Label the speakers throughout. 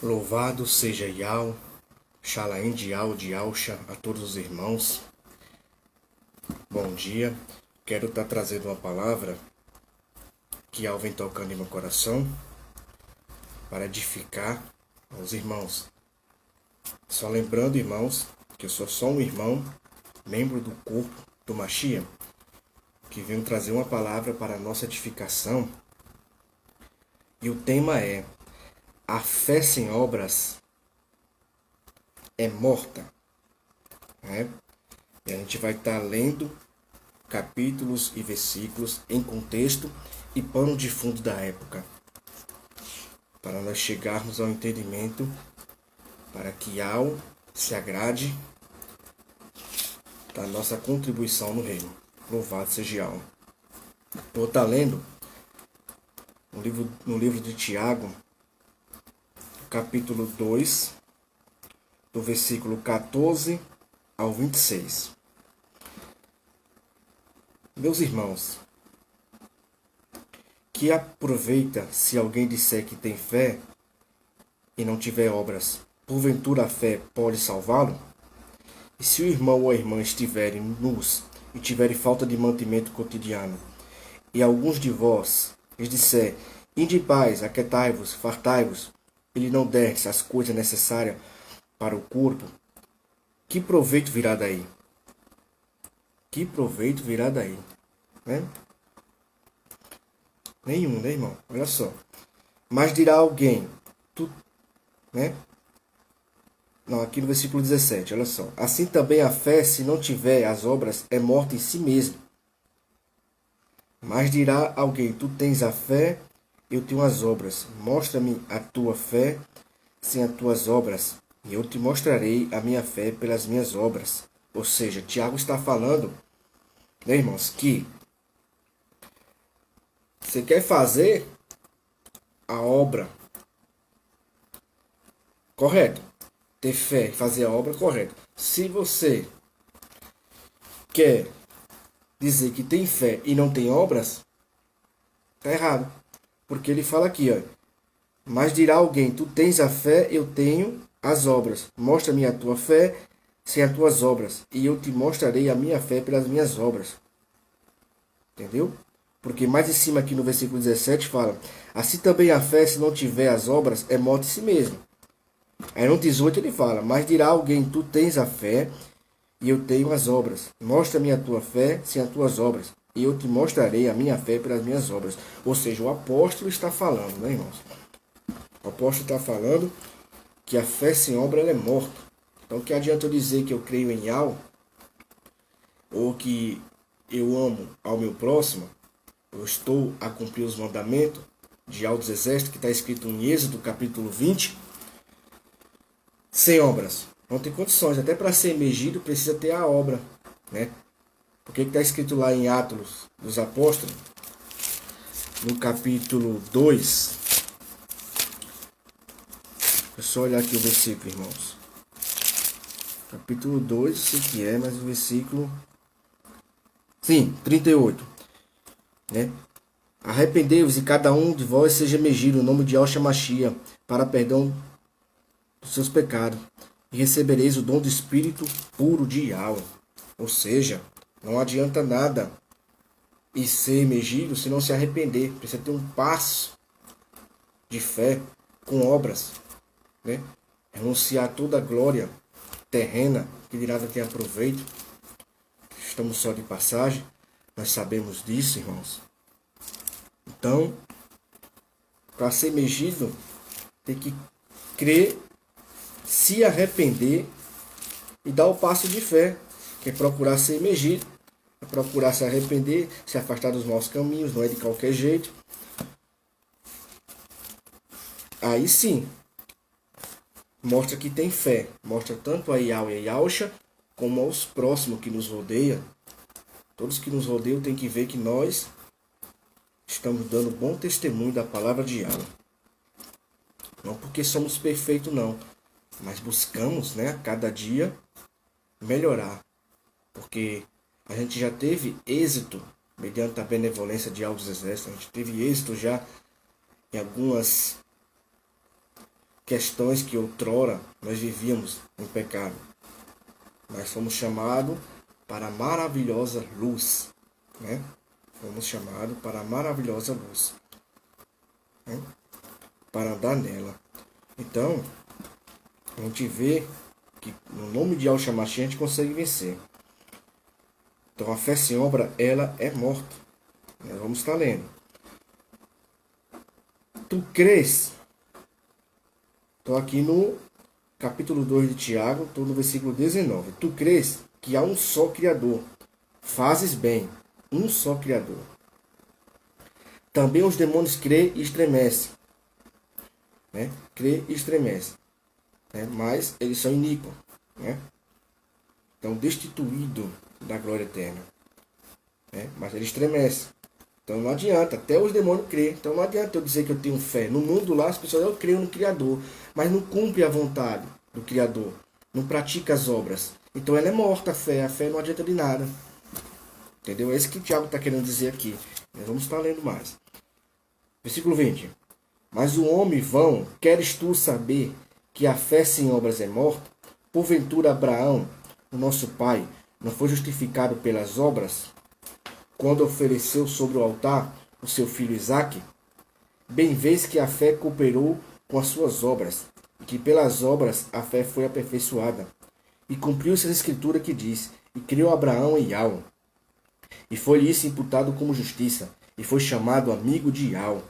Speaker 1: Louvado seja Yau, Shalaim de Yau, de Yausha, a todos os irmãos. Bom dia. Quero estar trazendo uma palavra que Yau vem tocando em meu coração para edificar os irmãos. Só lembrando, irmãos, que eu sou só um irmão, membro do corpo do Mashiach, que venho trazer uma palavra para a nossa edificação. E o tema é: a fé sem obras é morta. Né? E a gente vai estar lendo capítulos e versículos em contexto e pano de fundo da época, para nós chegarmos ao entendimento, para que Yau se agrade da nossa contribuição no reino. Louvado seja Yau. Vou estar lendo no livro de Tiago, capítulo 2, do versículo 14 ao 26. Meus irmãos, que aproveita se alguém disser que tem fé e não tiver obras? Porventura a fé pode salvá-lo? E se o irmão ou a irmã estiverem nus e tiverem falta de mantimento cotidiano, e alguns de vós lhes disser: ide em paz, aquietai-vos, fartai-vos, e lhe não derdes as coisas necessárias para o corpo, que proveito virá daí? Que proveito virá daí? Né? Nenhum, né, irmão? Olha só. Mas dirá alguém, né? Não, aqui no versículo 17, olha só. Assim também a fé, se não tiver as obras, é morta em si mesma. Mas dirá alguém, tu tens a fé, eu tenho as obras. Mostra-me a tua fé sem as tuas obras, e eu te mostrarei a minha fé pelas minhas obras. Ou seja, Tiago está falando, né, irmãos, que você quer fazer a obra correto, ter fé e fazer a obra correta. Se você quer dizer que tem fé e não tem obras, tá errado. Porque ele fala aqui, ó. Mas dirá alguém, tu tens a fé, eu tenho as obras. Mostra-me a tua fé sem as tuas obras, e eu te mostrarei a minha fé pelas minhas obras. Entendeu? Porque mais em cima aqui no versículo 17 fala: assim também a fé, se não tiver as obras, é morte em si mesma. Aí no 18 ele fala: mas dirá alguém, tu tens a fé, e eu tenho as obras. Mostra-me a tua fé sem as tuas obras, e eu te mostrarei a minha fé pelas minhas obras. Ou seja, o apóstolo está falando, né, irmãos? O apóstolo está falando que a fé sem obra ela é morta. Então, que adianta eu dizer que eu creio em Yau, ou que eu amo ao meu próximo, eu estou a cumprir os mandamentos de Yau dos Exércitos, que está escrito em Êxodo, capítulo 20, sem obras? Não tem condições. Até para ser emergido precisa ter a obra, né? Porque está escrito lá em Atos dos Apóstolos, no capítulo 2. É só olhar aqui o versículo, irmãos. Capítulo 2, sei que é, mas o versículo... Sim, 38. Né? Arrependei-vos e cada um de vós seja emergido no nome de Yahshua Mashiach, para perdão dos seus pecados, e recebereis o dom do Espírito puro de Yahweh. Ou seja, não adianta nada e ser emergido se não se arrepender. Precisa ter um passo de fé com obras, né? Renunciar toda a glória terrena, que de nada tem proveito. Estamos só de passagem, nós sabemos disso, irmãos. Então, para ser emergido, tem que crer, se arrepender e dar o passo de fé, que é procurar ser emergido, é procurar se arrepender, se afastar dos maus caminhos, não é de qualquer jeito. Aí sim, mostra que tem fé, mostra tanto a Yau e a Yausha, como aos próximos que nos rodeiam. Todos que nos rodeiam têm que ver que nós estamos dando bom testemunho da palavra de Yahweh. Não porque somos perfeitos, não, mas buscamos, né, a cada dia melhorar. Porque a gente já teve êxito mediante a benevolência de Yahweh dos Exércitos. A gente teve êxito já em algumas questões que outrora nós vivíamos em pecado. Nós fomos chamados para a maravilhosa luz, né? Fomos chamados para a maravilhosa luz, né? Para andar nela. Então, a gente vê que no nome de Yahshua Mashiach a gente consegue vencer. Então, a fé sem obra, ela é morta. Nós vamos estar lendo. Tu crês? Estou aqui no capítulo 2 de Tiago, estou no versículo 19. Tu crês que há um só Criador. Fazes bem, um só Criador. Também os demônios crê e estremecem. Né? Crê e estremecem. Né? Mas eles são iníquos. Né? Estão destituídos da glória eterna. Né? Mas eles estremecem. Então não adianta, até os demônios crêem. Então não adianta eu dizer que eu tenho fé. No mundo lá as pessoas, eu creio no Criador, mas não cumpre a vontade do Criador. Não pratica as obras. Então ela é morta, a fé não adianta de nada. Entendeu? É isso que o Tiago está querendo dizer aqui. Nós vamos estar lendo mais. Versículo 20. Mas o homem vão, queres tu saber que a fé sem obras é morta? Porventura Abraão, o nosso pai, não foi justificado pelas obras, quando ofereceu sobre o altar o seu filho Isaque? Bem vês que a fé cooperou com as suas obras, e que pelas obras a fé foi aperfeiçoada. E cumpriu-se a escritura que diz, e criou Abraão em Yahweh. E foi-lhe isso imputado como justiça, e foi chamado amigo de Yahweh.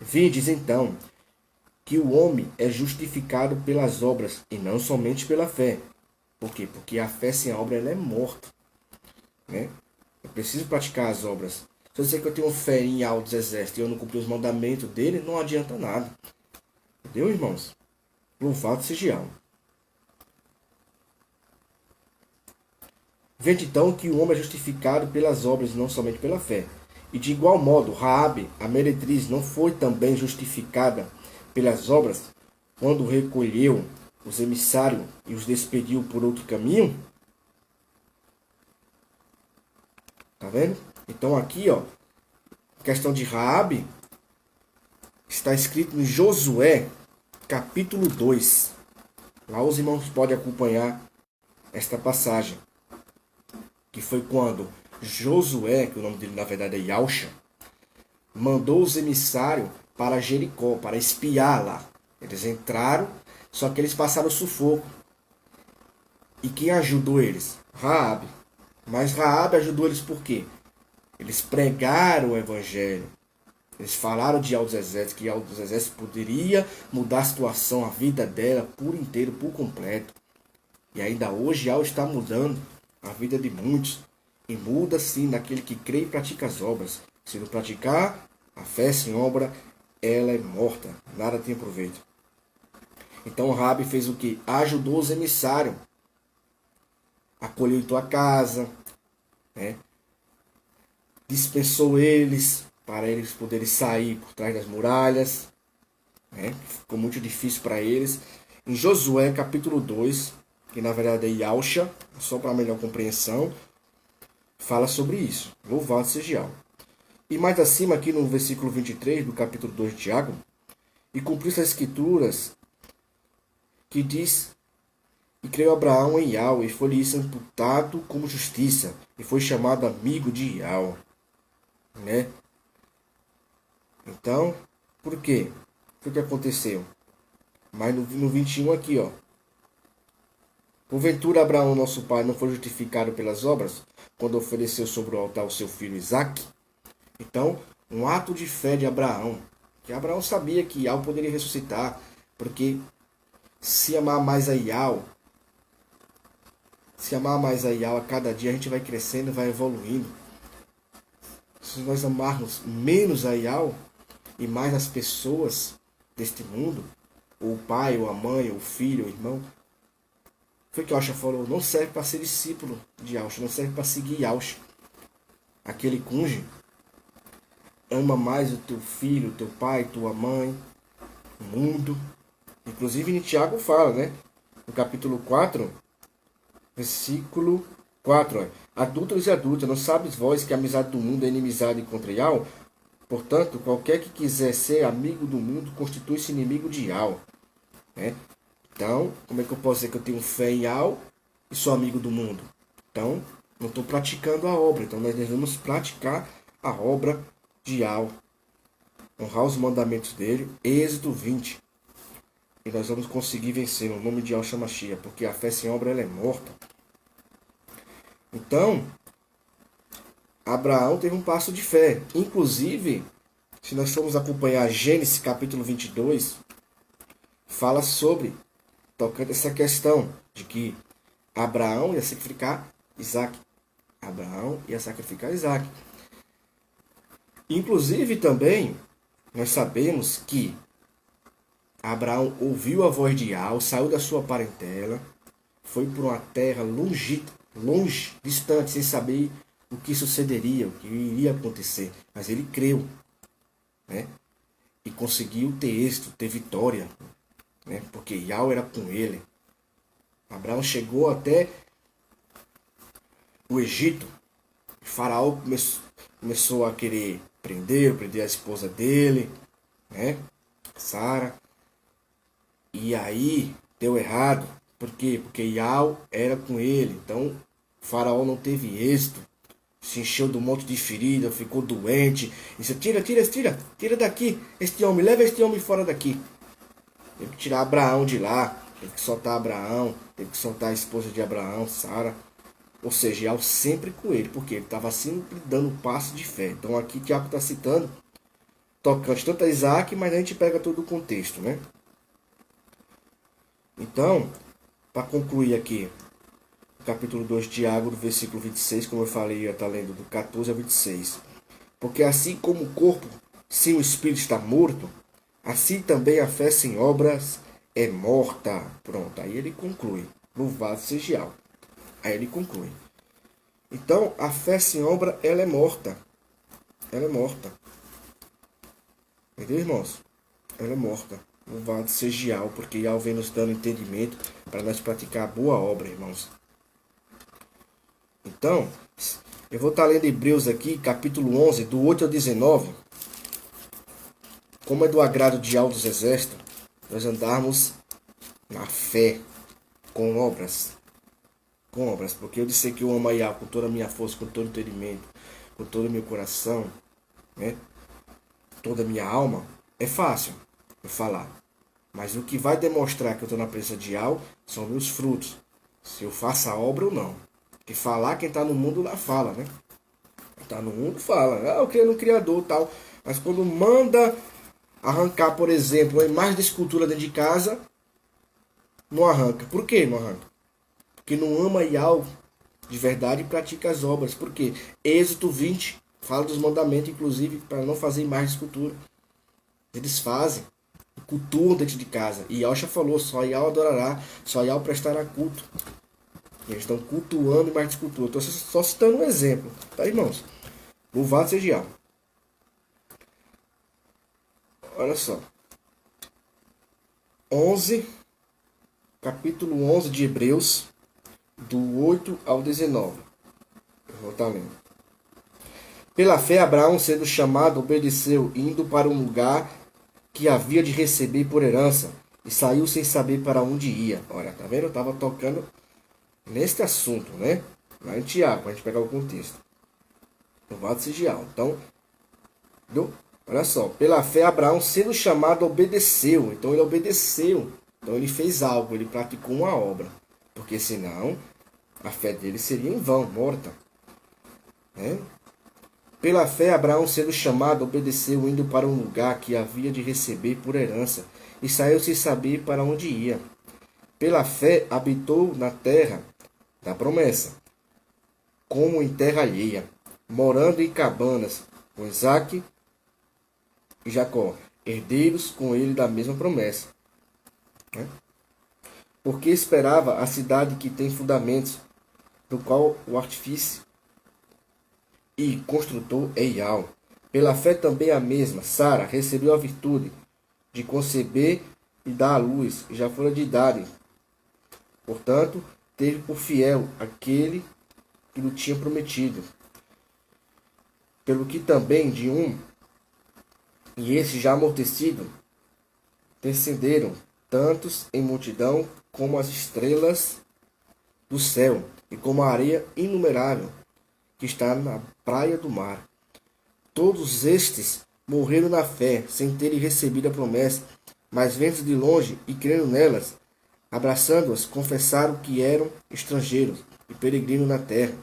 Speaker 1: Vides então que o homem é justificado pelas obras, e não somente pela fé. Por quê? Porque a fé sem a obra ela é morta. Né? Eu preciso praticar as obras. Se eu sei que eu tenho fé em Yahweh dos exércitos e eu não cumprir os mandamentos dele, não adianta nada. Entendeu, irmãos? Louvado seja Yahweh. Vede então que o homem é justificado pelas obras, não somente pela fé. E de igual modo, Raabe, a meretriz, não foi também justificada pelas obras, quando recolheu os emissários e os despediu por outro caminho? Tá vendo? Então aqui, ó, questão de Raabe, está escrito em Josué, capítulo 2. Lá os irmãos podem acompanhar esta passagem. Que foi quando Josué, que o nome dele na verdade é Yahshua, mandou os emissários para Jericó, para espiar lá. Eles entraram, só que eles passaram sufoco. E quem ajudou eles? Raabe. Mas Raabe ajudou eles por quê? Eles pregaram o evangelho. Eles falaram de Yahweh dos Exércitos, que Yahweh dos Exércitos poderia mudar a situação, a vida dela por inteiro, por completo. E ainda hoje Yahweh está mudando a vida de muitos. E muda sim naquele que crê e pratica as obras. Se não praticar, a fé sem obra, ela é morta. Nada tem proveito. Então Raabe fez o que? Ajudou os emissários. Acolheu em tua casa. Né? Dispensou eles para eles poderem sair por trás das muralhas. Né? Ficou muito difícil para eles. Em Josué capítulo 2, que na verdade é Yahshua, só para melhor compreensão, fala sobre isso. Louvado seja Yahweh. E mais acima, aqui no versículo 23 do capítulo 2 de Tiago, e cumpriu-se as escrituras que diz, e creu Abraão em Yahweh, e foi-lhe isso imputado como justiça, e foi chamado amigo de Yahweh. Né? Então, por quê? O que aconteceu? Mas no 21 aqui, ó. Porventura Abraão, nosso pai, não foi justificado pelas obras, quando ofereceu sobre o altar o seu filho Isaque? Então, um ato de fé de Abraão, que Abraão sabia que Yahweh poderia ressuscitar, porque se amar mais a Yahweh, a cada dia a gente vai crescendo, vai evoluindo. Se nós amarmos menos a Yahweh e mais as pessoas deste mundo, ou o pai, ou a mãe, ou o filho, ou o irmão, foi que Yahshua falou, não serve para ser discípulo de Yahshua, não serve para seguir Yahshua. Aquele cônjuge ama mais o teu filho, o teu pai, tua mãe, o mundo. Inclusive em Tiago fala, né? No capítulo 4, versículo 4. Ó, adúlteros e adúlteras, não sabes vós que a amizade do mundo é inimizade contra Yahweh? Portanto, qualquer que quiser ser amigo do mundo, constitui-se inimigo de Yahweh. né? Então, como é que eu posso dizer que eu tenho fé em Yahweh e sou amigo do mundo? Então, não estou praticando a obra. Então, nós devemos praticar a obra de Yahweh, honrar os mandamentos dele. Êxodo 20. E nós vamos conseguir vencer no nome de Yahshua Mashiach, porque a fé sem obra ela é morta. Então, Abraão teve um passo de fé. Inclusive, se nós formos acompanhar Gênesis capítulo 22, fala sobre, tocando essa questão de que Abraão ia sacrificar Isaac. Abraão ia sacrificar Isaac. Inclusive também, nós sabemos que Abraão ouviu a voz de Yahweh, saiu da sua parentela, foi para uma terra longe, distante, sem saber o que sucederia, o que iria acontecer. Mas ele creu, né? E conseguiu ter êxito, ter vitória, né? Porque Yahweh era com ele. Abraão chegou até o Egito. O faraó começou a querer prender a esposa dele, né? Sara. E aí deu errado. Por quê? Porque Yahweh era com ele. Então o faraó não teve êxito. Se encheu de um monte de ferida, ficou doente. E disse, tira daqui este homem, leva este homem fora daqui. Teve que tirar Abraão de lá, teve que soltar Abraão, teve que soltar a esposa de Abraão, Sara. Ou seja, Yahweh sempre com ele, porque ele estava sempre dando um passo de fé. Então aqui Tiago está citando, tocante tanto a Isaac, mas a gente pega todo o contexto, né? Então, para concluir aqui, capítulo 2 de Tiago, do versículo 26, como eu falei, eu estou lendo do 14 a 26. Porque assim como o corpo sem o espírito está morto, assim também a fé sem obras é morta. Pronto, aí ele conclui. Louvado seja Yahweh. Aí ele conclui. Então, a fé sem obra, ela é morta. Ela é morta. Entendeu, irmãos? Ela é morta. Louvado seja Yahweh, porque Yahweh vem nos dando entendimento para nós praticar a boa obra, irmãos. Então, eu vou estar lendo Hebreus aqui, capítulo 11, do 8 ao 19. Como é do agrado de Yahweh dos exércitos, nós andarmos na fé, com obras. Com obras, porque eu disse que eu amo a Yahweh com toda a minha força, com todo o entendimento, com todo o meu coração, né? Toda a minha alma. É fácil eu falar. Mas o que vai demonstrar que eu estou na presença de Yahweh são meus frutos. Se eu faço a obra ou não. Porque falar, quem está no mundo lá fala, né? Quem está no mundo fala. Ah, eu creio no Criador e tal. Mas quando manda arrancar, por exemplo, uma imagem de escultura dentro de casa, não arranca. Por que não arranca? Porque não ama Yahweh de verdade e pratica as obras. Por quê? Êxodo 20 fala dos mandamentos, inclusive, para não fazer imagem de escultura. Eles fazem. Cultuam dentro de casa. E Yahweh já falou, só Yahweh adorará, só Yahweh prestará culto. E eles estão cultuando mais de cultura. Estou só citando um exemplo. Tá, irmãos? Louvado seja Yahweh. Olha só. 11, capítulo 11 de Hebreus, do 8 ao 19. Eu vou estar lendo. Pela fé, Abraão, sendo chamado, obedeceu, indo para um lugar que havia de receber por herança, e saiu sem saber para onde ia. Olha, tá vendo? Eu estava tocando neste assunto, né? Lá em Tiago, para a gente pegar o contexto. Louvado seja Yahweh. Então, olha só. Pela fé, Abraão, sendo chamado, obedeceu. Então, ele obedeceu. Então, ele fez algo, ele praticou uma obra. Porque senão, a fé dele seria em vão, morta. Né? Pela fé, Abraão, sendo chamado, obedeceu, indo para um lugar que havia de receber por herança, e saiu sem saber para onde ia. Pela fé, habitou na terra da promessa, como em terra alheia, morando em cabanas, com Isaque e Jacó, herdeiros com ele da mesma promessa. Porque esperava a cidade que tem fundamentos, do qual o artífice e construtor é Yahweh. Pela fé também a mesma, Sara, recebeu a virtude de conceber e dar à luz, e já fora de idade. Portanto, teve por fiel aquele que lhe tinha prometido. Pelo que também de um, e esse já amortecido, descenderam tantos em multidão como as estrelas do céu, e como a areia inumerável que está na praia do mar. Todos estes morreram na fé, sem terem recebido a promessa, mas vendo de longe e crendo nelas, abraçando-as, confessaram que eram estrangeiros e peregrinos na terra.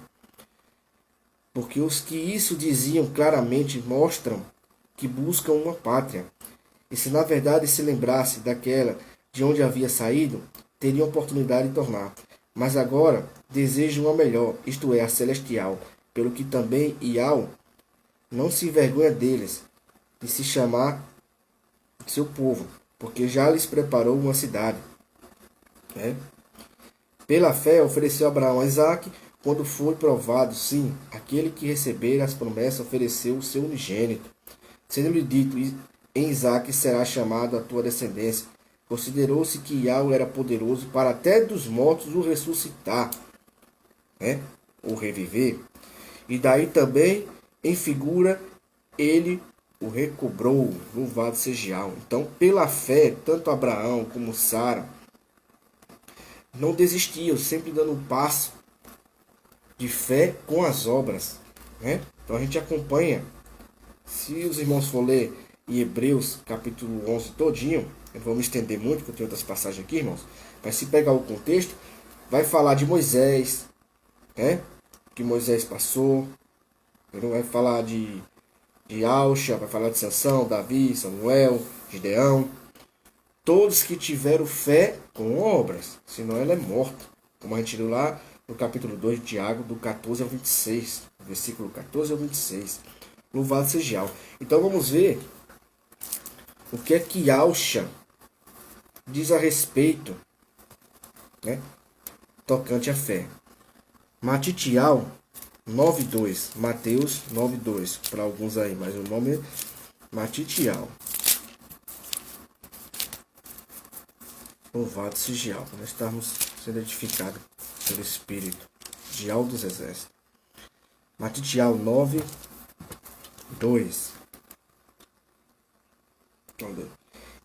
Speaker 1: Porque os que isso diziam claramente mostram que buscam uma pátria. E se na verdade se lembrasse daquela de onde havia saído, teriam oportunidade de tornar. Mas agora desejam a melhor, isto é, a celestial, pelo que também Iau não se envergonha deles, de se chamar seu povo, porque já lhes preparou uma cidade. Pela fé ofereceu Abraão a Isaque, quando foi provado, sim, aquele que recebera as promessas ofereceu o seu unigênito. Sendo-lhe dito, em Isaque será chamado a tua descendência. Considerou-se que Iau era poderoso para até dos mortos o ressuscitar, o reviver. E daí também, em figura, ele o recobrou, louvado seja Iau. Então, pela fé, tanto Abraão como Sara não desistiam, sempre dando um passo de fé com as obras. Então a gente acompanha, se os irmãos for ler em Hebreus capítulo 11 todinho, eu não vou me estender muito, porque eu tenho outras passagens aqui, irmãos, mas se pegar o contexto, vai falar de Moisés, que Moisés passou, vai falar de Alxa, vai falar de Sansão, Davi, Samuel, Gideão, todos que tiveram fé com obras, senão ela é morta, como a gente viu lá no capítulo 2 de Tiago, do 14 ao 26, versículo 14 ao 26. Louvado seja Yahweh. Então vamos ver o que é que Alxa diz a respeito, tocante à fé. Matitial 9.2, Mateus 9.2, para alguns aí, mas o nome é Matitial. Louvado seja Yahweh, nós estamos sendo edificados pelo Espírito de Yahweh dos Exércitos. Matitial 9.2.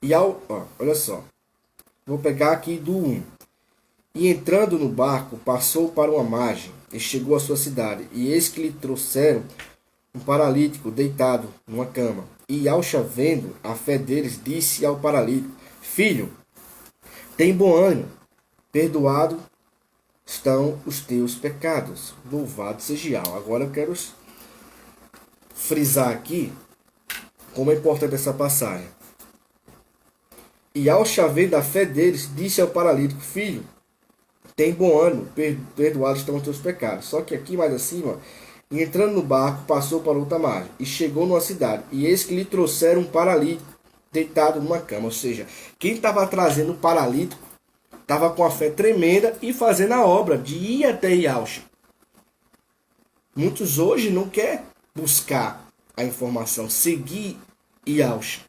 Speaker 1: E olha só, vou pegar aqui do 1. E entrando no barco, passou para uma margem e chegou à sua cidade. E eis que lhe trouxeram um paralítico deitado numa cama. E Alxa, vendo a fé deles, disse ao paralítico: Filho, tem bom ânimo, perdoado estão os teus pecados. Louvado seja Yahweh. Agora eu quero frisar aqui como é importante essa passagem. E Alxa, vendo a fé deles, disse ao paralítico: Filho, tem bom ânimo, perdoados estão os teus pecados. Só que aqui mais acima, e entrando no barco, passou para outra margem, e chegou numa cidade, e eis que lhe trouxeram um paralítico, deitado numa cama. Ou seja, quem estava trazendo o paralítico, estava com a fé tremenda e fazendo a obra de ir até Ialcha. Muitos hoje não querem buscar a informação, seguir Ialcha.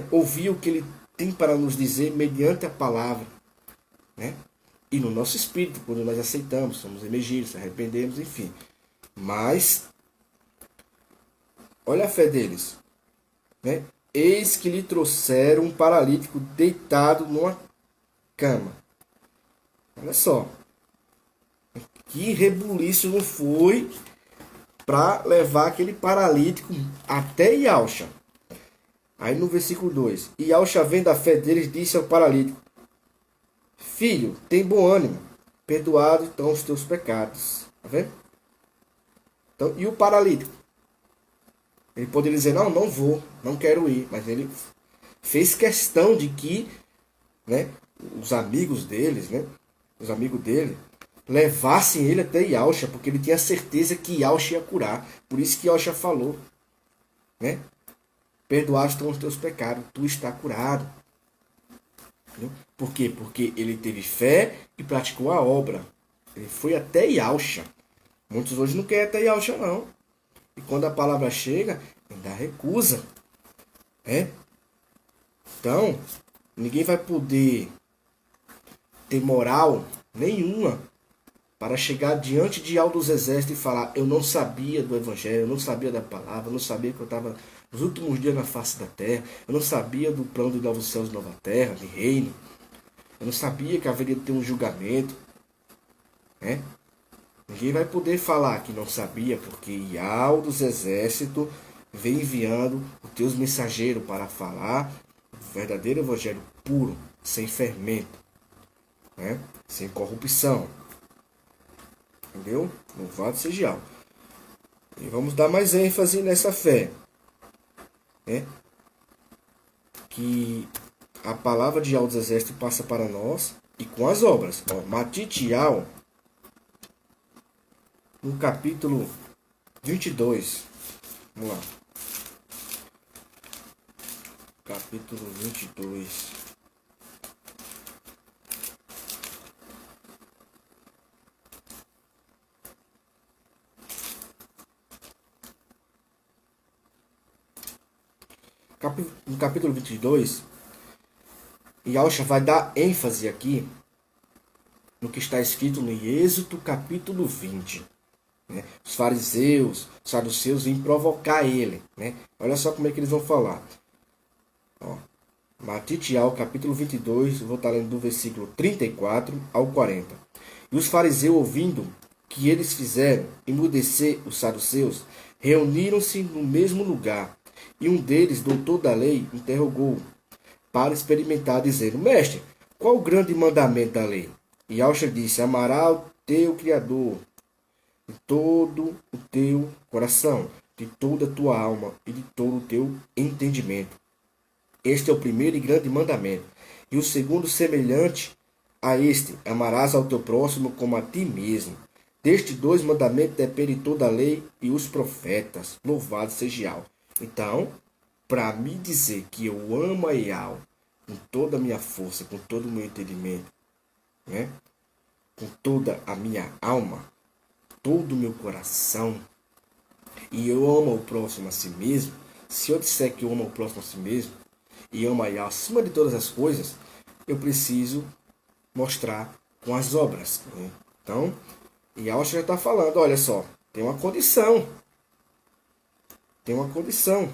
Speaker 1: Ouvir o que ele tem para nos dizer mediante a palavra. E no nosso espírito, quando nós aceitamos, somos emergidos, arrependemos, enfim. Mas, olha a fé deles. Eis que lhe trouxeram um paralítico deitado numa cama. Olha só. Que rebuliço não foi para levar aquele paralítico até Ialcha. Aí no versículo 2. E Alxa, vendo a fé deles, disse ao paralítico: Filho, tem bom ânimo, perdoado estão os teus pecados. Tá vendo? Então, e o paralítico? Ele poderia dizer: não vou, não quero ir. Mas ele fez questão de que os amigos deles, os amigos dele, levassem ele até Ialcha, porque ele tinha certeza que Ialcha ia curar. Por isso que Ialcha falou, perdoados estão os teus pecados, tu está curado. Por quê? Porque ele teve fé e praticou a obra. Ele foi até Ialcha. Muitos hoje não querem até Ialcha, não. E quando a palavra chega, ainda recusa. Então, ninguém vai poder ter moral nenhuma para chegar diante de Aldo dos Exércitos e falar: eu não sabia do Evangelho, eu não sabia da palavra, eu não sabia que eu estava nos últimos dias na face da terra, eu não sabia do plano de novos céus e nova terra, de reino, eu não sabia que haveria de ter um julgamento, né? Ninguém vai poder falar que não sabia, porque Aldo dos Exércitos vem enviando os teus mensageiros para falar o verdadeiro Evangelho puro, sem fermento, né? Sem corrupção. Entendeu? Louvado seja Yahweh. E vamos dar mais ênfase nessa fé, né? Que a palavra de Yahweh dos Exércitos passa para nós e com as obras. Matitial, no capítulo 22. Vamos lá. Capítulo 22. No capítulo 22, Yahshua vai dar ênfase aqui no que está escrito no Êxodo capítulo 20. Né? Os fariseus, os saduceus vêm provocar ele. Né? Olha só como é que eles vão falar. Matitial, capítulo 22, vou estar lendo do versículo 34 ao 40. E os fariseus, ouvindo que eles fizeram emudecer os saduceus, reuniram-se no mesmo lugar. E um deles, doutor da lei, interrogou para experimentar, dizendo: Mestre, qual o grande mandamento da lei? E Yahshua disse: amarás o teu Criador de todo o teu coração, de toda a tua alma e de todo o teu entendimento. Este é o primeiro e grande mandamento. E o segundo, semelhante a este: amarás ao teu próximo como a ti mesmo. Destes dois mandamentos depende toda a lei e os profetas. Louvado seja Yahweh. Então, para me dizer que eu amo a Yahweh com toda a minha força, com todo o meu entendimento, né? Com toda a minha alma, todo o meu coração, e eu amo o próximo a si mesmo, se eu disser que eu amo o próximo a si mesmo, e amo a Yahweh acima de todas as coisas, eu preciso mostrar com as obras. Né? Então, Yahweh já está falando, olha só, tem uma condição. Tem uma condição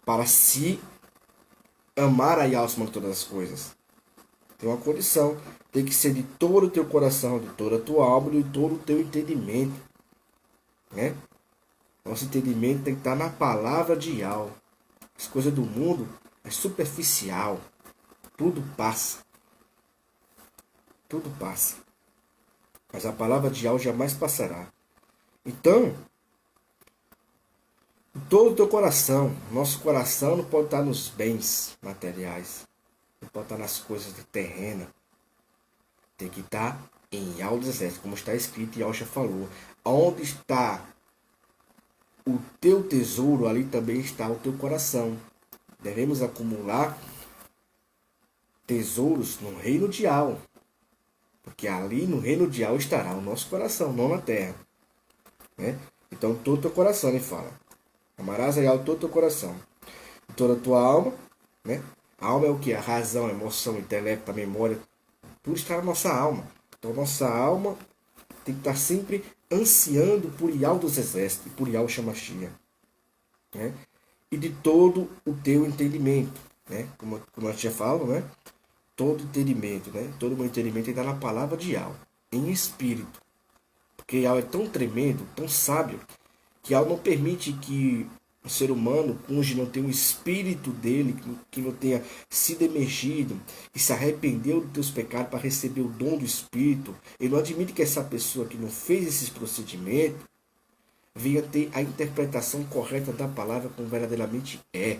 Speaker 1: para se amar a Yahweh acima de todas as coisas. Tem uma condição. Tem que ser de todo o teu coração, de toda a tua alma e de todo o teu entendimento. Né? Nosso entendimento tem que estar na palavra de Yahweh. As coisas do mundo é superficial. Tudo passa. Tudo passa. Mas a palavra de Yahweh jamais passará. Então, todo o teu coração. Nosso coração não pode estar nos bens materiais. Não pode estar nas coisas terrenas. Tem que estar em Yahweh dos Exércitos, como está escrito e Yahshua falou. Onde está o teu tesouro, ali também está o teu coração. Devemos acumular tesouros no reino de Yahweh. Porque ali no reino de Yahweh estará o nosso coração, não na terra. Né? Então todo o teu coração, ele fala. Amarás a Yahweh todo o teu coração. E toda a tua alma. Né? A alma é o que? A razão, a emoção, o intelecto, a memória. Tudo está na nossa alma. Então nossa alma tem que estar sempre ansiando por Yahweh dos Exércitos. E por Yahweh Shamashia. Né? E de todo o teu entendimento. Né? Como eu já falo, né? Todo entendimento. Né? Todo o meu entendimento está na palavra de Yahweh. Em espírito. Porque Yahweh é tão tremendo, tão sábio, que Yahweh não permite que o ser humano, cujo não tem o espírito dele, que não tenha sido emergido, que se arrependeu dos teus pecados para receber o dom do Espírito, ele não admite que essa pessoa que não fez esses procedimentos venha ter a interpretação correta da palavra como verdadeiramente é.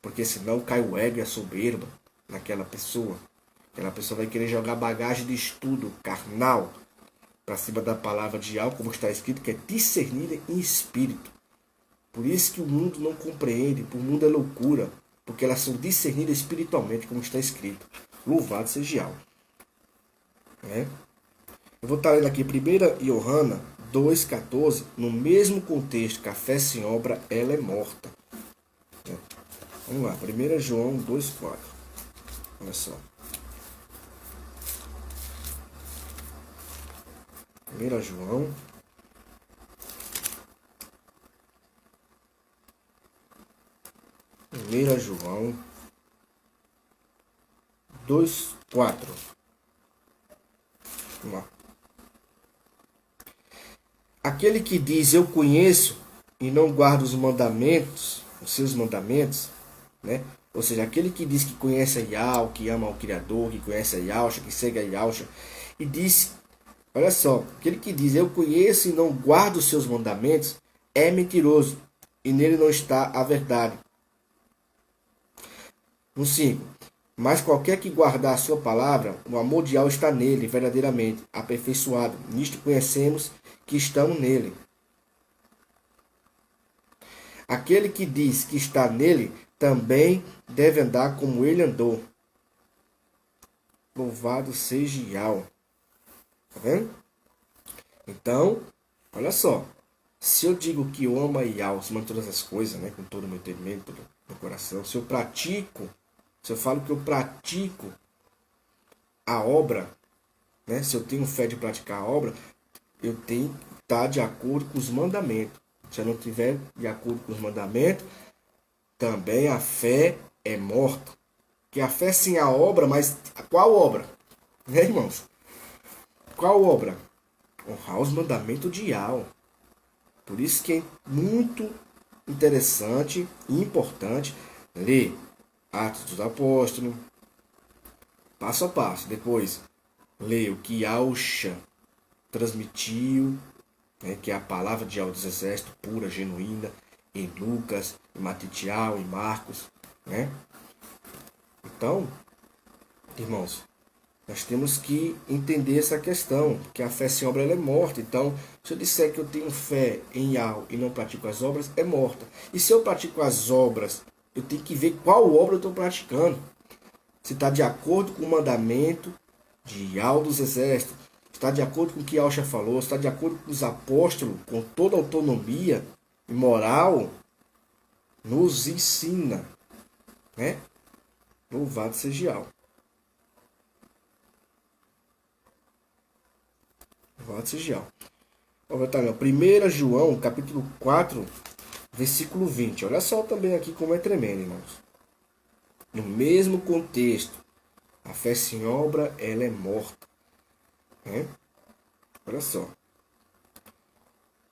Speaker 1: Porque senão cai o ego e a soberba naquela pessoa. Aquela pessoa vai querer jogar bagagem de estudo carnal para cima da palavra de algo, como está escrito, que é discernida em espírito. Por isso que o mundo não compreende, o mundo é loucura, porque elas são discernidas espiritualmente, como está escrito. Louvado seja Yahweh. Né? Eu vou estar lendo aqui 1 Johanna 2,14, no mesmo contexto que a fé sem obra, ela é morta. Né? Vamos lá, 1 João 2,4. Olha só. 1 João. Primeira João 2:4. Vamos lá. Aquele que diz eu conheço e não guarda os mandamentos, os seus mandamentos, né? Ou seja, aquele que diz que conhece a Yahweh, que ama o Criador, que conhece a Yahweh, que segue a Yahweh, e diz, olha só, aquele que diz eu conheço e não guarda os seus mandamentos, é mentiroso, e nele não está a verdade. No 5. Mas qualquer que guardar a sua palavra, o amor de Yahweh está nele, verdadeiramente, aperfeiçoado. Nisto conhecemos que estamos nele. Aquele que diz que está nele, também deve andar como ele andou. Louvado seja Yahweh. Tá vendo? Então, olha só. Se eu digo que eu amo a Yahweh, acima de todas as coisas, né, com todo o meu entendimento, todo o meu coração, se eu pratico, se eu falo que eu pratico a obra, né, se eu tenho fé de praticar a obra, eu tenho que estar de acordo com os mandamentos. Se eu não estiver de acordo com os mandamentos, também a fé é morta. Que a fé sem a obra, mas qual obra? Né, irmãos? Qual obra? Honrar os mandamentos de Yahweh. Por isso que é muito interessante e importante ler Atos dos Apóstolos, passo a passo. Depois, ler o que Yahusha transmitiu, né, que é a palavra de Yahweh dos Exércitos, pura, genuína, em Lucas, em Matitial, em Marcos, né? Então, irmãos, nós temos que entender essa questão, que a fé sem obra ela é morta. Então, se eu disser que eu tenho fé em Yahweh e não pratico as obras, é morta. E se eu pratico as obras, eu tenho que ver qual obra eu estou praticando. Se está de acordo com o mandamento de Yahweh dos Exércitos, está de acordo com o que Yahweh falou, está de acordo com os apóstolos, com toda a autonomia e moral, nos ensina, né? Louvado seja Yahweh. Louvado seja Yahweh. Vamos voltar lá. 1 João, capítulo 4, versículo 20. Olha só também aqui como é tremendo, irmãos. No mesmo contexto, a fé sem obra, ela é morta. Né? Olha só.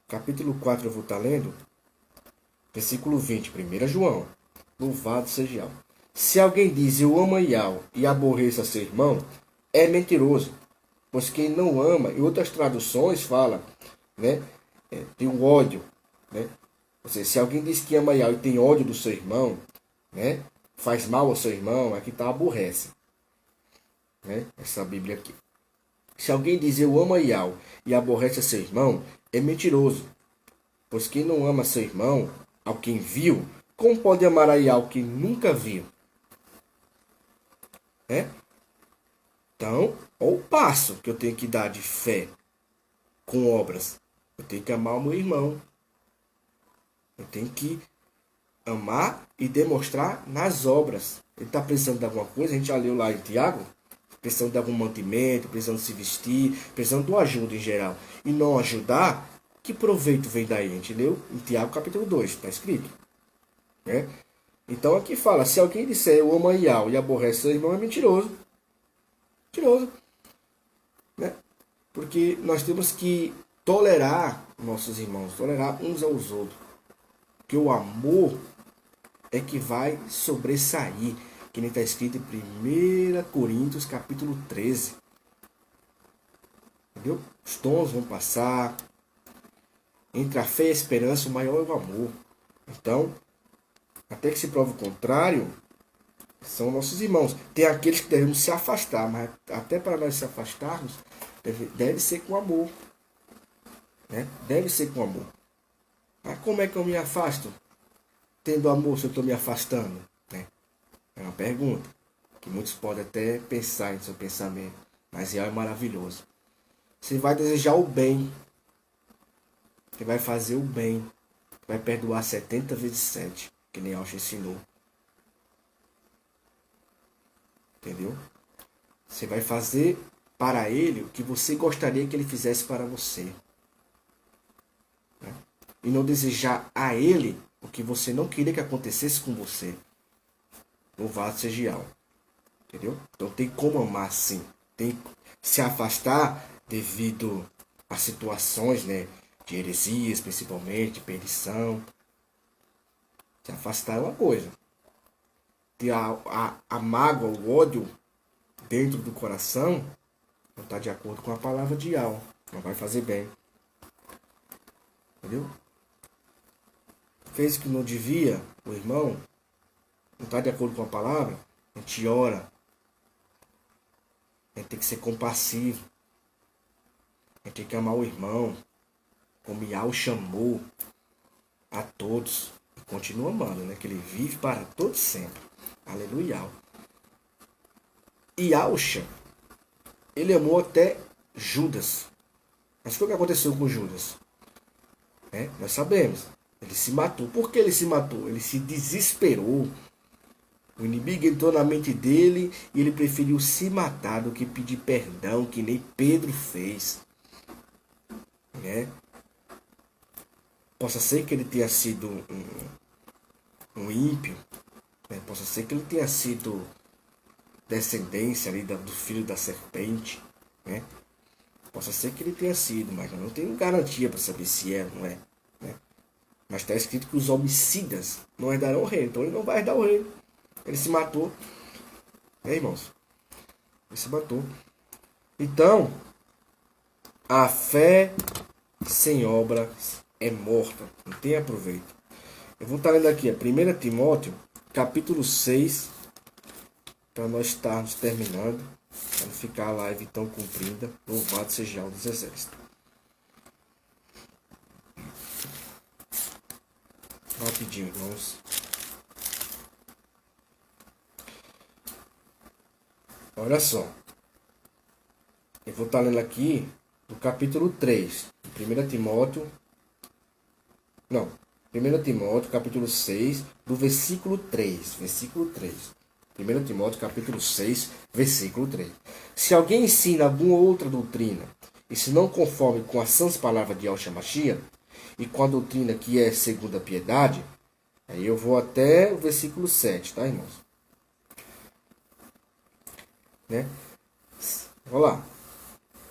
Speaker 1: Capítulo 4 eu vou estar lendo. Versículo 20, 1 João. Louvado seja Yahweh. Se alguém diz eu amo a Yahweh e aborreça seu irmão, é mentiroso. Pois quem não ama, em outras traduções fala, né, tem um ódio. Né? Ou seja, se alguém diz que ama a Yahweh e tem ódio do seu irmão, né, faz mal ao seu irmão, aqui está aborrece. Né? Essa Bíblia aqui. Se alguém diz eu amo a Yahweh e aborrece seu irmão, é mentiroso. Pois quem não ama seu irmão, ao quem viu, como pode amar a Yahweh que nunca viu? Né? Então, olha o passo que eu tenho que dar de fé com obras. Eu tenho que amar o meu irmão. Eu tenho que amar e demonstrar nas obras. Ele está precisando de alguma coisa, a gente já leu lá em Tiago, precisando de algum mantimento, precisando se vestir, precisando de uma ajuda em geral. E não ajudar, que proveito vem daí? A gente leu em Tiago capítulo 2, está escrito. Né? Então aqui fala, se alguém disser eu amo a Yahweh e aborrece seu irmão, é mentiroso. Mentiroso. Né? Porque nós temos que tolerar nossos irmãos, tolerar uns aos outros. Porque o amor é que vai sobressair, que nem está escrito em 1 Coríntios capítulo 13. Entendeu? Os tons vão passar. Entre a fé e a esperança, o maior é o amor. Então, até que se prove o contrário, são nossos irmãos. Tem aqueles que devemos se afastar, mas até para nós se afastarmos, deve ser com amor. Né? Deve ser com amor. Mas como é que eu me afasto? Tendo amor, se eu estou me afastando? Né? É uma pergunta que muitos podem até pensar em seu pensamento. Mas é maravilhoso. Você vai desejar o bem. Você vai fazer o bem. Vai perdoar 70 vezes 7. Que nem Alcha ensinou. Entendeu? Você vai fazer para ele o que você gostaria que ele fizesse para você. Né? E não desejar a ele o que você não queria que acontecesse com você. Louvado seja Yahweh. Entendeu? Então tem como amar sim. Tem que se afastar devido a situações, né, de heresias, principalmente, de perdição. Se afastar é uma coisa. Ter a mágoa, o ódio dentro do coração não está de acordo com a palavra de Yahweh. Não vai fazer bem. Entendeu? Fez o que não devia, o irmão, não está de acordo com a palavra, a gente ora. A gente tem que ser compassivo. A gente tem que amar o irmão, como Yahweh chamou a todos. E continua amando, né? Que ele vive para todos sempre. Aleluia. E Yahusha, ele amou até Judas. Mas o que aconteceu com Judas? Nós sabemos. Ele se matou. Por que ele se matou? Ele se desesperou. O inimigo entrou na mente dele e ele preferiu se matar do que pedir perdão, que nem Pedro fez. Possa ser que ele tenha sido um ímpio. Possa ser que ele tenha sido descendência ali do filho da serpente. Possa ser que ele tenha sido, mas eu não tenho garantia para saber se é ou não é. Mas está escrito que os homicidas não herdarão o reino. Então ele não vai herdar o reino. Ele se matou. Irmãos? Ele se matou. Então, a fé sem obras é morta. Não tem aproveito. Eu vou estar lendo aqui, 1 Timóteo, capítulo 6, para nós estarmos terminando, para não ficar a live tão comprida. Louvado seja o dos exércitos. Rapidinho, irmãos. Olha só. Eu vou estar lendo aqui do capítulo 3, 1 Timóteo. Não, 1 Timóteo, capítulo 6, do versículo 3. Versículo 3. 1 Timóteo, capítulo 6, versículo 3. Se alguém ensina alguma outra doutrina, e se não conforme com as sãs palavras de Yahshua Mashiach, e com a doutrina que é segundo a piedade, aí eu vou até o versículo 7, tá, irmãos? Vamos lá.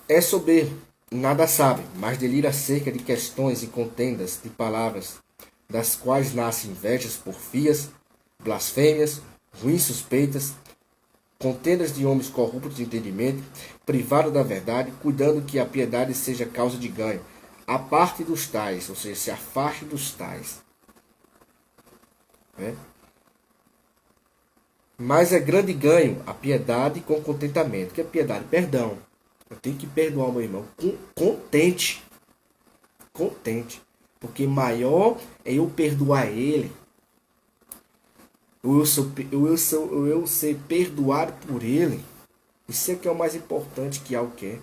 Speaker 1: É soberbo, nada sabe, mas delira acerca de questões e contendas de palavras, das quais nascem invejas, porfias, blasfêmias, ruins suspeitas, contendas de homens corruptos de entendimento, privados da verdade, cuidando que a piedade seja causa de ganho. A parte dos tais, ou seja, se afaste dos tais. Mas é grande ganho a piedade com contentamento. Que é piedade? Perdão. Eu tenho que perdoar o meu irmão contente. Contente. Porque maior é eu perdoar ele. Eu ser perdoado por ele. Isso é que é o mais importante que há o quê?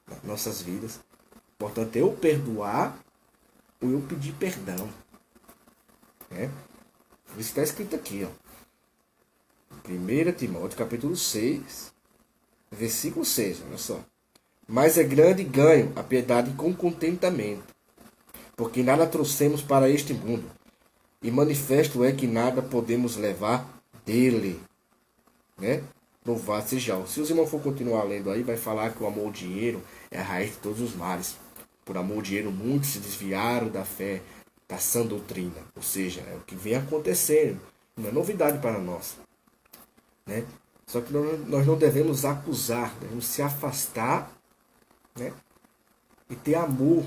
Speaker 1: Nas nossas vidas. Portanto, eu perdoar ou eu pedir perdão. Isso está escrito aqui, ó. 1 Timóteo, capítulo 6, versículo 6, olha só. Mas é grande ganho a piedade com contentamento, porque nada trouxemos para este mundo, e manifesto é que nada podemos levar dele. Louvado seja o. Se os irmãos for continuar lendo aí, vai falar que o amor ao dinheiro é a raiz de todos os males. Por amor ao dinheiro, muitos se desviaram da fé, da sã doutrina. Ou seja, é o que vem acontecendo. Não é novidade para nós. Só que nós não devemos acusar, devemos se afastar, e ter amor,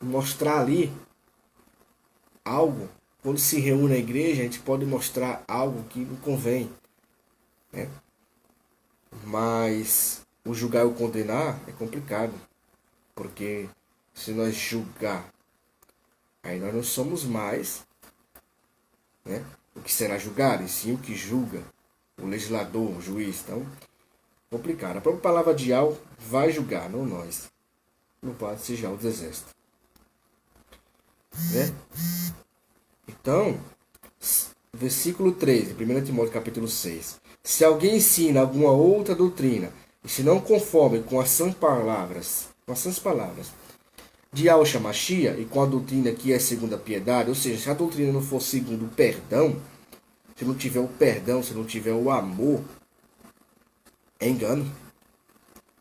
Speaker 1: mostrar ali algo. Quando se reúne a igreja, a gente pode mostrar algo que não convém, mas o julgar e o condenar é complicado, porque se nós julgar, aí nós não somos mais o que será julgado, e sim o que julga. O legislador, o juiz. Então, complicado. A própria palavra de Yahweh vai julgar, não nós. Não pode ser já o exército. Então, versículo 13, 1 Timóteo capítulo 6. Se alguém ensina alguma outra doutrina, e se não conforme com as sãs palavras de Yahshua Mashiach e com a doutrina que é segundo a piedade, ou seja, se a doutrina não for segundo o perdão, se não tiver o perdão, se não tiver o amor, é engano.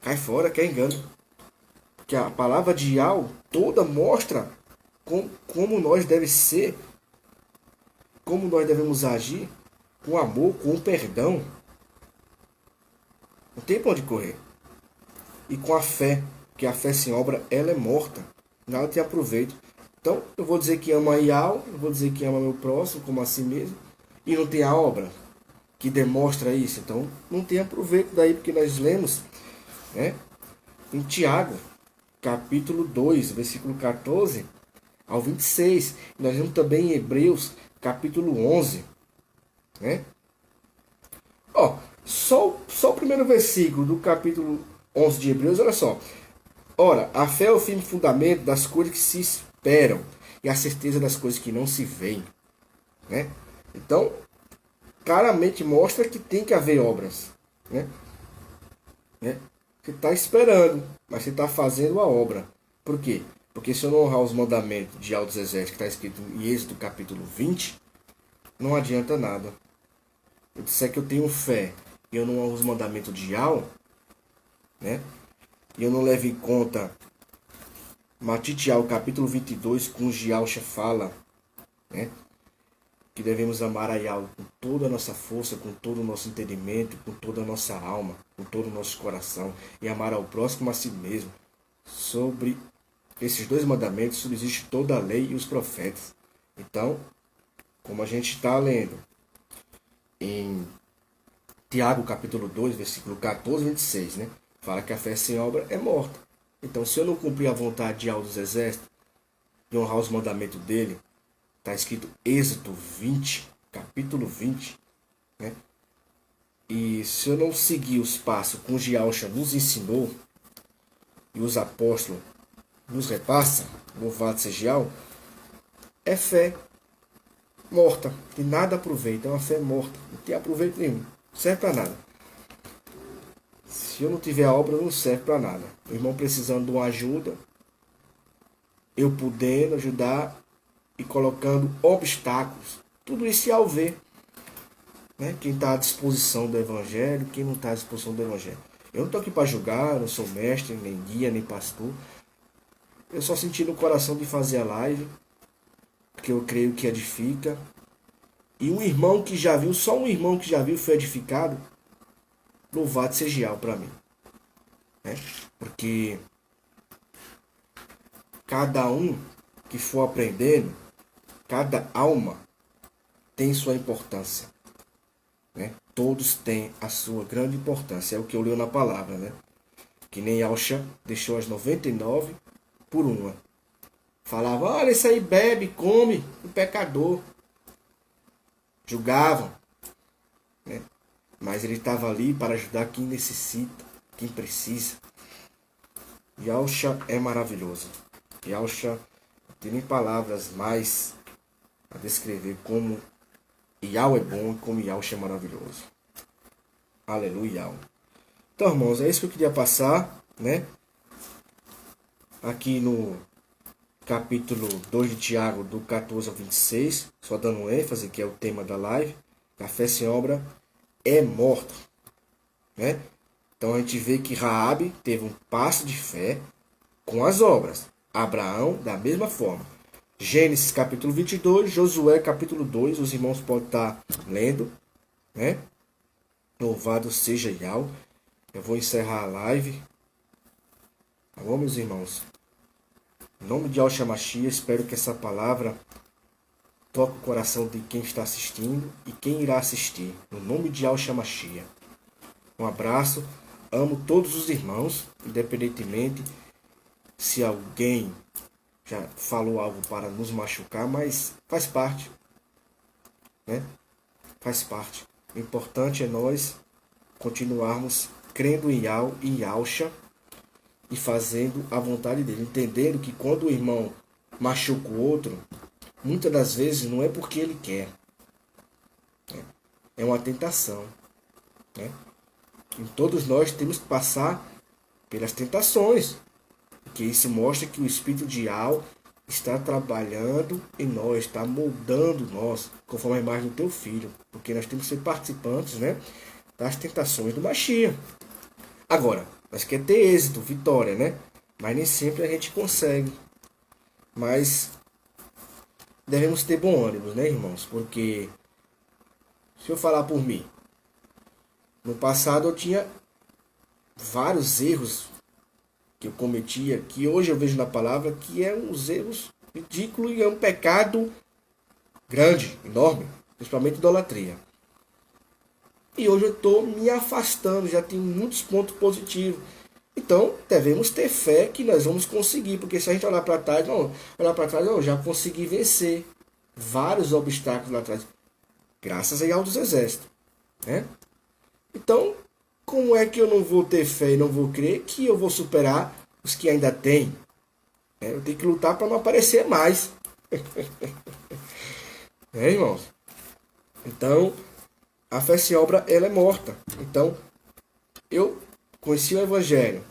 Speaker 1: Cai fora que é engano. Porque a palavra de Yahweh toda mostra como nós devemos ser, como nós devemos agir, com amor, com perdão. Não tem pra onde correr. E com a fé, que a fé sem obra, ela é morta. Nada te aproveita. Então, eu vou dizer que ama Yahweh, eu vou dizer que ama meu próximo, como a si mesmo, e não tem a obra que demonstra isso. Então, não tem aproveito daí, porque nós lemos, né, em Tiago, capítulo 2, versículo 14 ao 26. Nós vemos também em Hebreus, capítulo 11. Né? Ó, só o primeiro versículo do capítulo 11 de Hebreus, olha só. Ora, a fé é o firme fundamento das coisas que se esperam e a certeza das coisas que não se veem. Né? Então, claramente mostra que tem que haver obras. Né? Você está esperando, mas você está fazendo a obra. Por quê? Porque se eu não honrar os mandamentos de Yahweh dos Exércitos, que está escrito em Êxodo capítulo 20, não adianta nada. Eu disser que eu tenho fé e eu não honro os mandamentos de Yahweh, né? E eu não levo em conta Matitial capítulo 22, com Yahshua fala, né, que devemos amar a Yahweh com toda a nossa força, com todo o nosso entendimento, com toda a nossa alma, com todo o nosso coração, e amar ao próximo a si mesmo. Sobre esses dois mandamentos subsiste toda a lei e os profetas. Então, como a gente está lendo em Tiago capítulo 2, versículo 14 e 26, né? Fala que a fé sem obra é morta. Então, se eu não cumprir a vontade de Yahweh dos Exércitos e honrar os mandamentos dele, está escrito Êxodo 20, capítulo 20, né? E se eu não seguir os passos que o Yahshua nos ensinou e os apóstolos nos repassam, louvado seja Yahweh, é fé morta, e nada aproveita, é uma fé morta, não tem aproveito nenhum, não serve para nada. Se eu não tiver a obra, não serve para nada. O irmão precisando de uma ajuda, eu podendo ajudar e colocando obstáculos, tudo isso é ao ver, né? Quem está à disposição do Evangelho, quem não está à disposição do Evangelho. Eu não estou aqui para julgar, eu não sou mestre, nem guia, nem pastor. Eu só senti no coração de fazer a live, porque eu creio que edifica. E um irmão que já viu, só um irmão que já viu foi edificado, louvado seja Yahweh para mim. Né? Porque cada um que for aprendendo, cada alma tem sua importância. Né? Todos têm a sua grande importância. É o que eu leio na palavra. Né? Que nem Yahshua deixou as 99 por uma. Falava, olha, isso aí bebe, come, o pecador. Julgavam. Né? Mas ele estava ali para ajudar quem necessita, quem precisa. Yahshua é maravilhoso. Yahshua tem nem palavras mais a descrever como Yahweh é bom e como Yahshua é maravilhoso. Aleluia. Então, irmãos, é isso que eu queria passar, né? Aqui no capítulo 2 de Tiago, do 14 ao 26, só dando ênfase, que é o tema da live, a fé sem obra é morta, né? Então a gente vê que Raabe teve um passo de fé com as obras. Abraão, da mesma forma. Gênesis capítulo 22, Josué capítulo 2, os irmãos podem estar lendo, né? Louvado seja Yahweh. Eu vou encerrar a live. Tá bom, meus irmãos? Em nome de Yahshua Mashiach, espero que essa palavra toque o coração de quem está assistindo e quem irá assistir. No nome de Yahshua Mashiach. Um abraço. Amo todos os irmãos, independentemente se alguém já falou algo para nos machucar, mas faz parte. Né? Faz parte. O importante é nós continuarmos crendo em Yahweh e Yahshua e fazendo a vontade dele. Entendendo que quando o irmão machuca o outro, muitas das vezes não é porque ele quer. É uma tentação. Né? todos nós temos que passar pelas tentações. Porque isso mostra que o espírito de Yahweh está trabalhando em nós, está moldando nós, conforme a imagem do teu filho. Porque nós temos que ser participantes, né, das tentações do Mashiach. Agora, nós queremos ter êxito, vitória, né? Mas nem sempre a gente consegue. Mas devemos ter bom ânimo, né, irmãos? Porque, se eu falar por mim, no passado eu tinha vários erros que eu cometia, que hoje eu vejo na palavra que é uns erros ridículos e é um pecado grande, enorme, principalmente idolatria. E hoje eu estou me afastando, já tenho muitos pontos positivos. Então, devemos ter fé que nós vamos conseguir, porque se a gente olhar para trás, eu já consegui vencer vários obstáculos lá atrás, graças a Yahweh dos Exércitos, né? Então, como é que eu não vou ter fé e não vou crer que eu vou superar os que ainda têm? Eu tenho que lutar para não aparecer mais. Irmãos? Então, a fé sem obra, ela é morta. Então, eu conheci o Evangelho,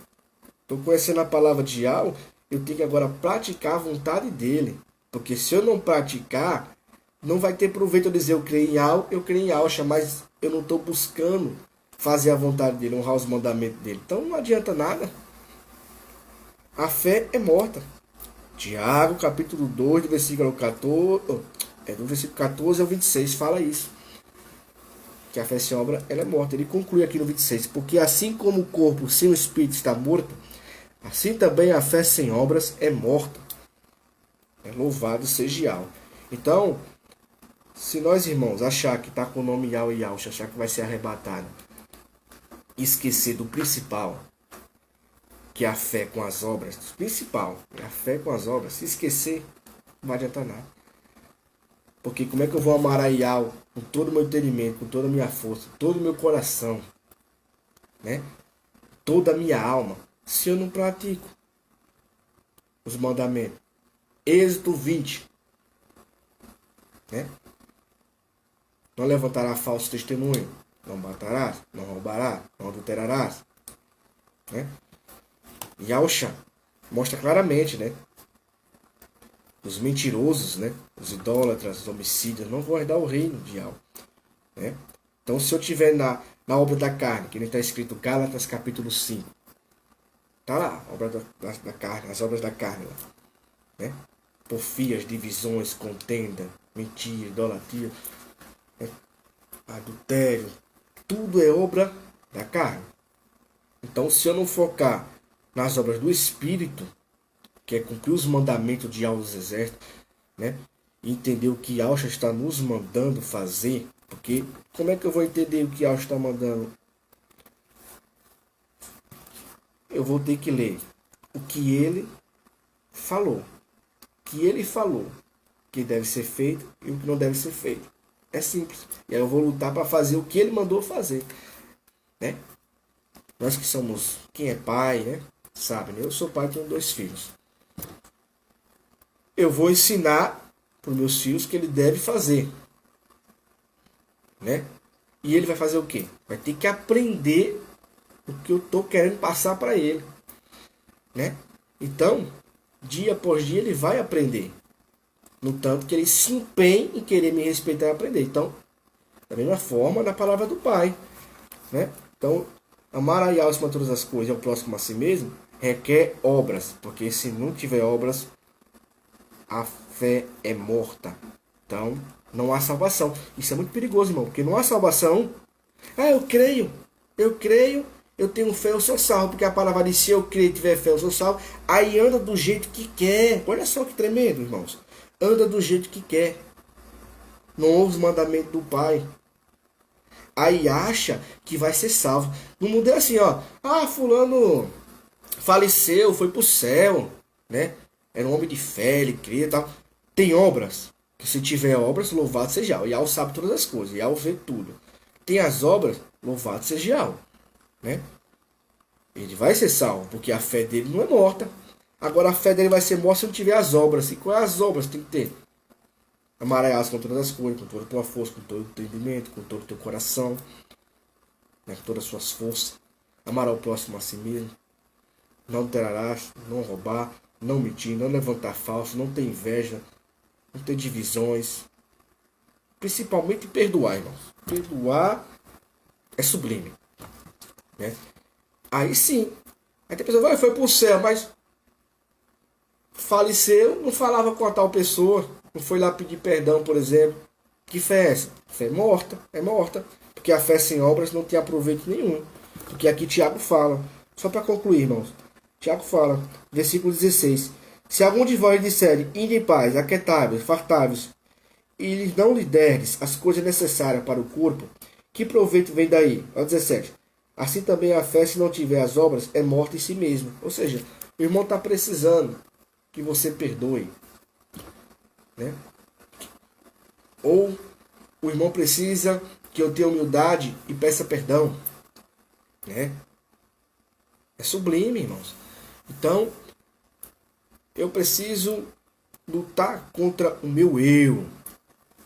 Speaker 1: estou conhecendo a palavra de Yahweh, eu tenho que agora praticar a vontade dele. Porque se eu não praticar, não vai ter proveito eu dizer eu creio em Yahweh, eu creio em Yahweh, mas eu não estou buscando fazer a vontade dele, honrar os mandamentos dele. Então não adianta nada. A fé é morta. Tiago, capítulo 2, do versículo 14, do versículo 14 ao 26, fala isso. Que a fé sem obra, ela é morta. Ele conclui aqui no 26. Porque assim como o corpo sem o espírito está morto, assim também a fé sem obras é morta. Louvado seja Yahweh. Então, se nós, irmãos, achar que está com o nome Yahweh e Yahweh, achar que vai ser arrebatado, esquecer do principal, que é a fé com as obras, o principal, é a fé com as obras, se esquecer, não vai adiantar nada. Porque como é que eu vou amar a Yahweh com todo o meu entendimento, com toda a minha força, todo o meu coração, né? Toda a minha alma, se eu não pratico os mandamentos? Êxodo 20, né? Não levantará falso testemunho, não matarás, não roubarás, não adulterarás, né? E Yahusha mostra claramente, né? Os mentirosos, né? Os idólatras, os homicídios não vão herdar o reino de Yahweh, né? Então, se eu tiver na obra da carne, que nem está escrito Gálatas capítulo 5, tá lá, a obra da carne, as obras da carne, né? Porfias, divisões, contenda, mentira, idolatria, né? Adultério, tudo é obra da carne. Então, se eu não focar nas obras do Espírito, que é cumprir os mandamentos de Yahweh dos Exércitos, né? E entender o que Yahweh está nos mandando fazer, porque como é que eu vou entender o que Yahweh está mandando? Eu vou ter que ler o que ele falou. Que ele falou que deve ser feito e o que não deve ser feito. É simples. E aí eu vou lutar para fazer o que ele mandou fazer, né? Nós que somos, quem é pai, né? Sabe, né? Eu sou pai, tenho 2 filhos. Eu vou ensinar para os meus filhos o que ele deve fazer, né? E ele vai fazer o quê? Vai ter que aprender o que eu estou querendo passar para ele, né? Então, dia após dia ele vai aprender. No tanto que ele se empenha em querer me respeitar e aprender. Então, da mesma forma, na palavra do Pai, né? Então, amar a Yahweh acima de todas as coisas e ao próximo a si mesmo requer obras. Porque se não tiver obras, a fé é morta. Então, não há salvação. Isso é muito perigoso, irmão. Porque não há salvação. Eu creio, eu tenho fé, eu sou salvo. Porque a palavra diz, se eu creio e tiver fé, eu sou salvo. Aí anda do jeito que quer. Olha só que tremendo, irmãos. Anda do jeito que quer. Não ouve os mandamentos do Pai. Aí acha que vai ser salvo. No mundo é assim, ó. Fulano faleceu, foi pro céu, né? Era um homem de fé, ele cria e tal. Tem obras. Que se tiver obras, louvado seja Yahweh. Yahweh sabe todas as coisas. Yahweh vê tudo. Tem as obras, louvado seja Yahweh, né? Ele vai ser salvo, porque a fé dele não é morta. Agora a fé dele vai ser morta se não tiver as obras. E quais as obras tem que ter? Amar a Yahweh com todas as coisas, com toda a tua força, com todo o teu entendimento, com todo o teu coração. né, com todas as suas forças. Amar ao próximo a si mesmo. Não terás, não roubar, não mentir, não levantar falso, não ter inveja, não ter divisões. Principalmente perdoar, irmãos. Perdoar é sublime, né? Aí sim. Aí tem pessoa, foi pro céu, mas faleceu, não falava com a tal pessoa, não foi lá pedir perdão, por exemplo. Que fé é essa? Fé é morta. Porque a fé sem obras não tem aproveito nenhum. Porque aqui Tiago fala, só para concluir, irmãos. Tiago fala, versículo 16. Se algum de vós disser, ide em paz, aquietai-vos, fartai-vos, e não lhe derdes as coisas necessárias para o corpo, que proveito vem daí? Ao 17. Assim também a fé, se não tiver as obras, é morta em si mesma. Ou seja, o irmão está precisando que você perdoe, né? Ou o irmão precisa que eu tenha humildade e peça perdão, né? É sublime, irmãos. Então, eu preciso lutar contra o meu eu.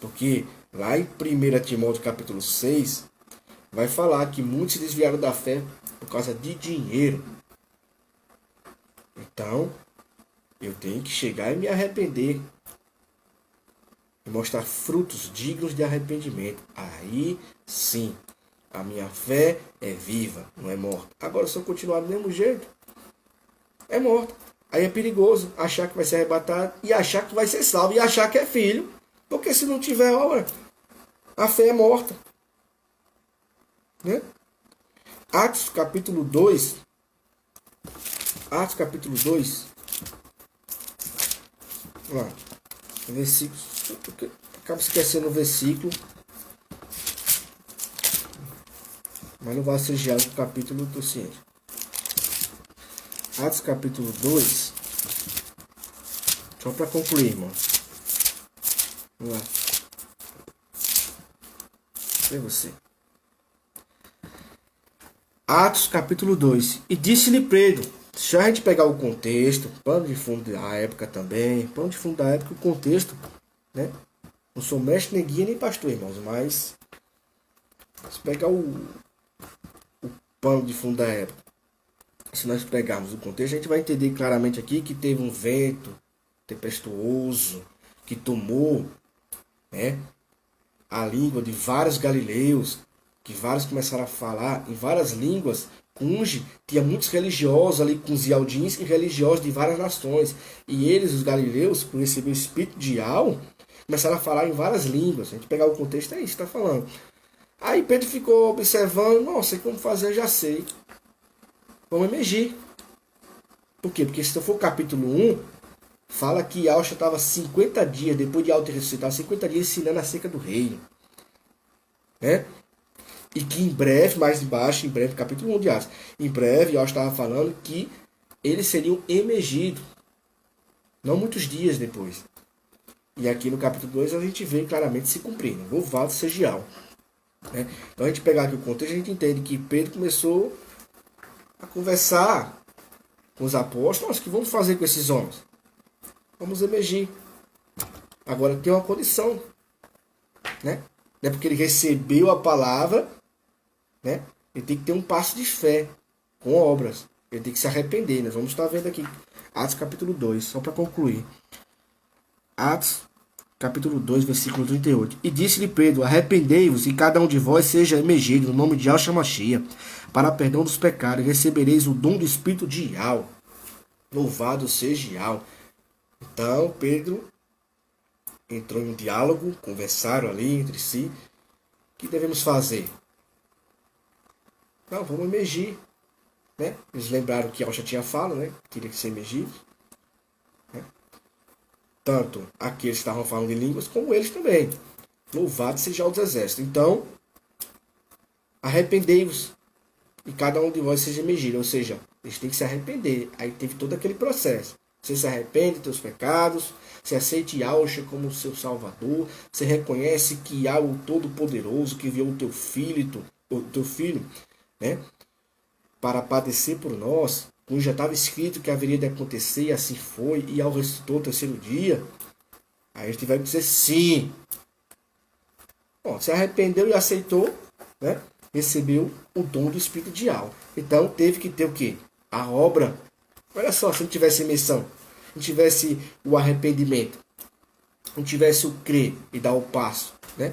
Speaker 1: Porque lá em 1 Timóteo capítulo 6, vai falar que muitos se desviaram da fé por causa de dinheiro. Então, eu tenho que chegar e me arrepender. E mostrar frutos dignos de arrependimento. Aí sim, a minha fé é viva, não é morta. Agora, se eu continuar do mesmo jeito, é morta. Aí é perigoso achar que vai ser arrebatado e achar que vai ser salvo e achar que é filho. Porque se não tiver obra, a fé é morta. Né? Atos capítulo 2. Atos capítulo 2. Lá. Versículo. Acaba esquecendo o versículo. Mas não vai ser já o capítulo do ciente. Atos capítulo 2. Só para concluir, irmão. Vamos lá. Vê você. Atos capítulo 2. E disse-lhe Pedro. Se a gente pegar o contexto, pano de fundo da época também, pano de fundo da época, o contexto, né? Não sou mestre, nem guia, nem pastor, irmãos, mas se pegar o pano de fundo da época, se nós pegarmos o contexto, a gente vai entender claramente aqui que teve um vento tempestuoso que tomou, né, a língua de vários galileus, que vários começaram a falar em várias línguas. Unge, tinha muitos religiosos ali com os ialdins e religiosos de várias nações. E eles, os galileus, por receber o espírito de Ial, começaram a falar em várias línguas. A gente pegar o contexto, é isso que está falando. Aí Pedro ficou observando, nossa, como fazer, já sei. Vamos emergir. Por quê? Porque se for o capítulo 1, fala que Ial já estava 50 dias, depois de Ial ter ressuscitado, 50 dias ensinando acerca do reino. Né? E que em breve, mais embaixo, em breve, capítulo 1 de Atos, em breve, eu estava falando que eles seriam emergidos. Não muitos dias depois. E aqui no capítulo 2 a gente vê claramente se cumprindo. Louvado seja Ial. Né? Então a gente pegar aqui o contexto, a gente entende que Pedro começou a conversar com os apóstolos. Nossa, o que vamos fazer com esses homens? Vamos emergir. Agora tem uma condição. Né? Não é porque ele recebeu a palavra, né? Ele tem que ter um passo de fé com obras. Ele tem que se arrepender. Nós vamos estar vendo aqui Atos capítulo 2, só para concluir. Atos capítulo 2, versículo 38. E disse-lhe Pedro, arrependei-vos e cada um de vós seja emergido no nome de Yahshua Mashiach, para perdão dos pecados, e recebereis o dom do Espírito de Yahweh. Louvado seja Yahweh. Então Pedro entrou em um diálogo, conversaram ali entre si. O que devemos fazer? Não, vamos emergir. Né? Eles lembraram que Yahshua tinha falado, né? Que teria que ser emergido. Né? Tanto aqueles que estavam falando em línguas, como eles também. Louvado seja os exércitos. Então, arrependei-vos e cada um de vós seja emergido. Ou seja, eles têm que se arrepender. Aí teve todo aquele processo. Você se arrepende dos teus pecados, você aceita Yahshua como seu Salvador, você reconhece que há o Todo-Poderoso que enviou o teu filho, né, para padecer por nós, como já estava escrito que haveria de acontecer, e assim foi, e ao ressuscitou o terceiro dia. Aí a gente vai dizer sim. Bom, se arrependeu e aceitou, né? recebeu o dom do Espírito de Alma. Então teve que ter o quê? A obra. Olha só, se não tivesse imersão, se não tivesse o arrependimento, se não tivesse o crer e dar o passo, né?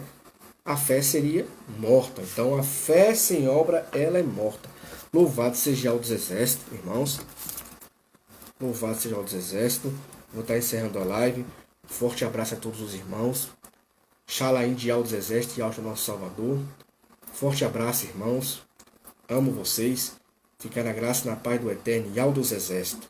Speaker 1: A fé seria morta. Então a fé sem obra, ela é morta. Louvado seja o dos exércitos, irmãos. Louvado seja o dos exércitos. Vou estar encerrando a live. Forte abraço a todos os irmãos. Xalaim de Altos Exércitos e Alto Nosso Salvador. Forte abraço, irmãos. Amo vocês. Fica na graça e na paz do Eterno e Altos Exércitos.